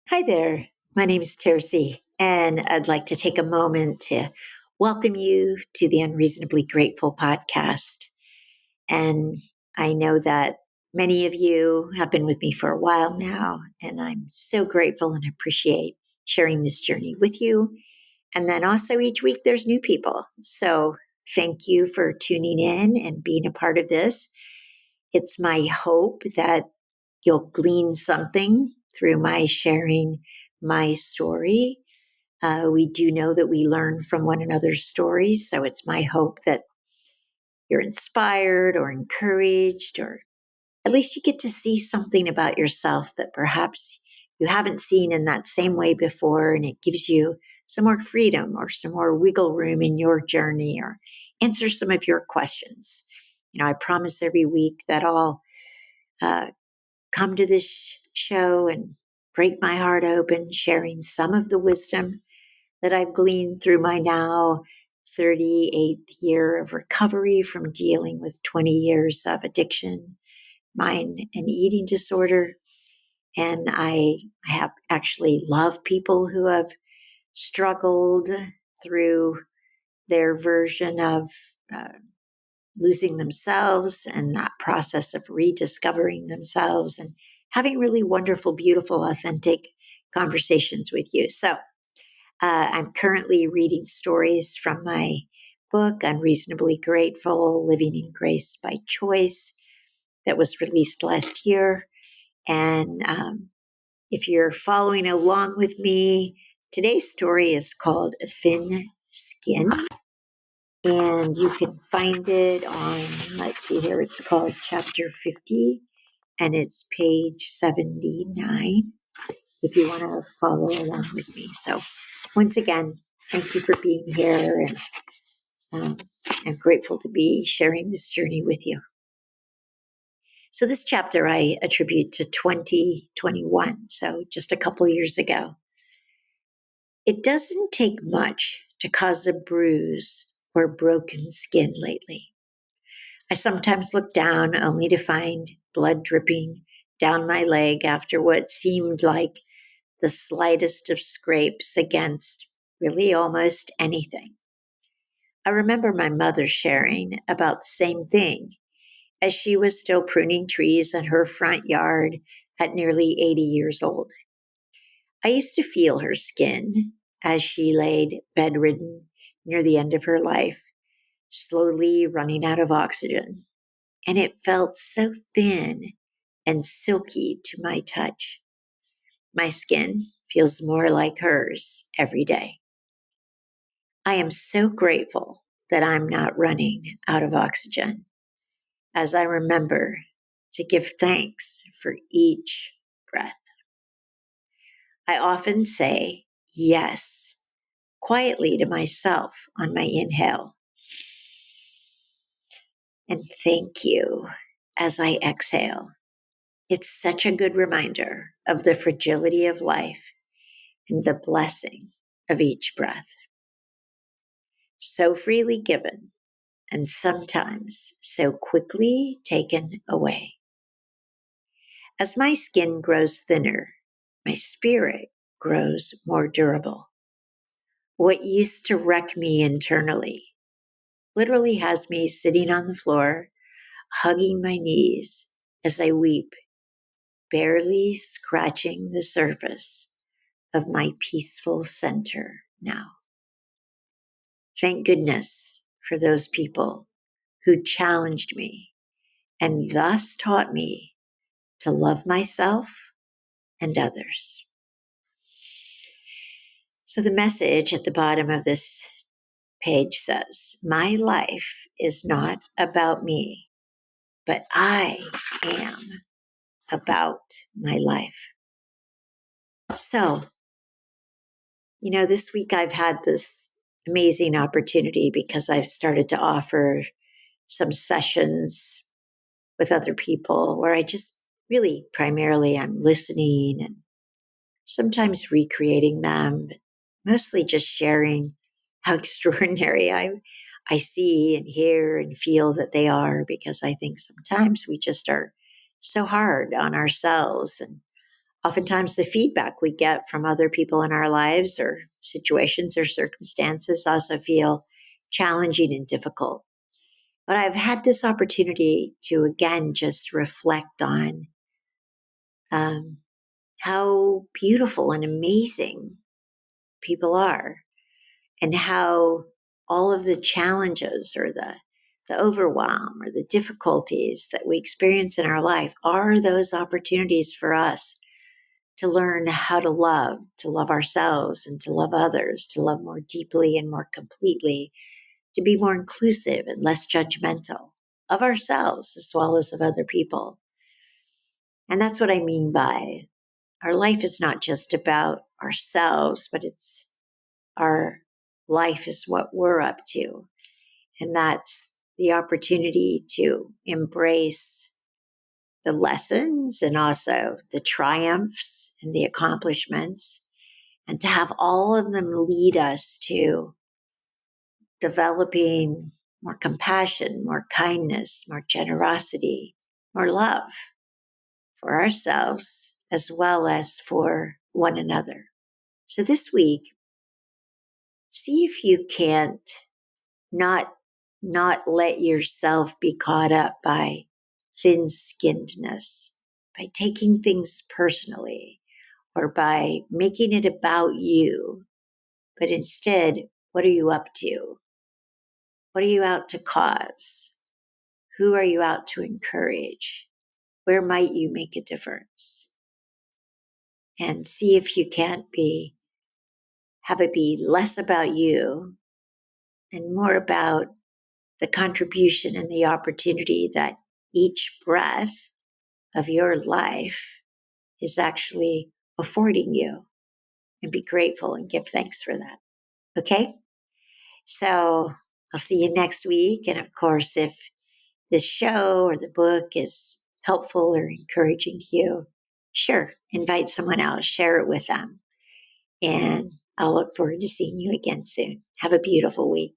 Hi there. My name is Tercy, and I'd like to take a moment to welcome you to the Unreasonably Grateful podcast. And I know that many of you have been with me for a while now, and I'm so grateful and appreciate sharing this journey with you. And then also each week there's new people. So thank you for tuning in and being a part of this. It's my hope that you'll glean something through my sharing my story. We do know that we learn from one another's stories. So it's my hope that you're inspired or encouraged, or at least you get to see something about yourself that perhaps you haven't seen in that same way before. And it gives you some more freedom or some more wiggle room in your journey or answer some of your questions. I promise every week that I'll uh, come to this show and break my heart open, sharing some of the wisdom that I've gleaned through my now 38th year of recovery from dealing with 20 years of addiction, mind and eating disorder. And I have actually loved people who have struggled through their version of uh, losing themselves and that process of rediscovering themselves and having really wonderful, beautiful, authentic conversations with you. So I'm currently reading stories from my book, Unreasonably Grateful Living in Grace by Choice, that was released last year. And if you're following along with me, today's story is called Thin Skin. And you can find it on, let's see here, it's called Chapter 50, and it's page 79 if you want to follow along with me. So, once again, thank you for being here, and um, I'm grateful to be sharing this journey with you. So, this chapter I attribute to 2021, so just a couple years ago. It doesn't take much to cause a bruise or broken skin lately. I sometimes look down only to find blood dripping down my leg after what seemed like the slightest of scrapes against really almost anything. I remember my mother sharing about the same thing as she was still pruning trees in her front yard at nearly 80 years old. I used to feel her skin as she laid bedridden near the end of her life, slowly running out of oxygen, and it felt so thin and silky to my touch. My skin feels more like hers every day. I am so grateful that I'm not running out of oxygen as I remember to give thanks for each breath. I often say yes quietly to myself on my inhale and thank you as I exhale. It's such a good reminder of the fragility of life and the blessing of each breath. So freely given and sometimes so quickly taken away. As my skin grows thinner, my spirit grows more durable. What used to wreck me internally literally has me sitting on the floor, hugging my knees as I weep, barely scratching the surface of my peaceful center now. Thank goodness for those people who challenged me and thus taught me to love myself and others. So the message at the bottom of this page says, my life is not about me, but I am about my life. So, this week I've had this amazing opportunity because I've started to offer some sessions with other people where I just really primarily I'm listening and sometimes recreating them, but mostly just sharing how extraordinary I see and hear and feel that they are, because I think sometimes we just are so hard on ourselves and Oftentimes, the feedback we get from other people in our lives or situations or circumstances also feel challenging and difficult. But I've had this opportunity to again just reflect on um, how beautiful and amazing people are, and how all of the challenges or the overwhelm or the difficulties that we experience in our life are those opportunities for us to learn how to love ourselves and to love others, to love more deeply and more completely, to be more inclusive and less judgmental of ourselves as well as of other people. And that's what I mean by our life is not just about ourselves, but it's our life is what we're up to. And that's the opportunity to embrace the lessons and also the triumphs and the accomplishments, and to have all of them lead us to developing more compassion, more kindness, more generosity, more love for ourselves as well as for one another. So this week, see if you can't not not let yourself be caught up by thin-skinnedness, by taking things personally, or by making it about you, but instead, what are you up to? What are you out to cause? Who are you out to encourage? Where might you make a difference? And see if you can't have it be less about you and more about the contribution and the opportunity that each breath of your life is actually affording you, and be grateful and give thanks for that. Okay? So I'll see you next week. And of course, if this show or the book is helpful or encouraging to you, sure, invite someone else, share it with them. And I'll look forward to seeing you again soon. Have a beautiful week.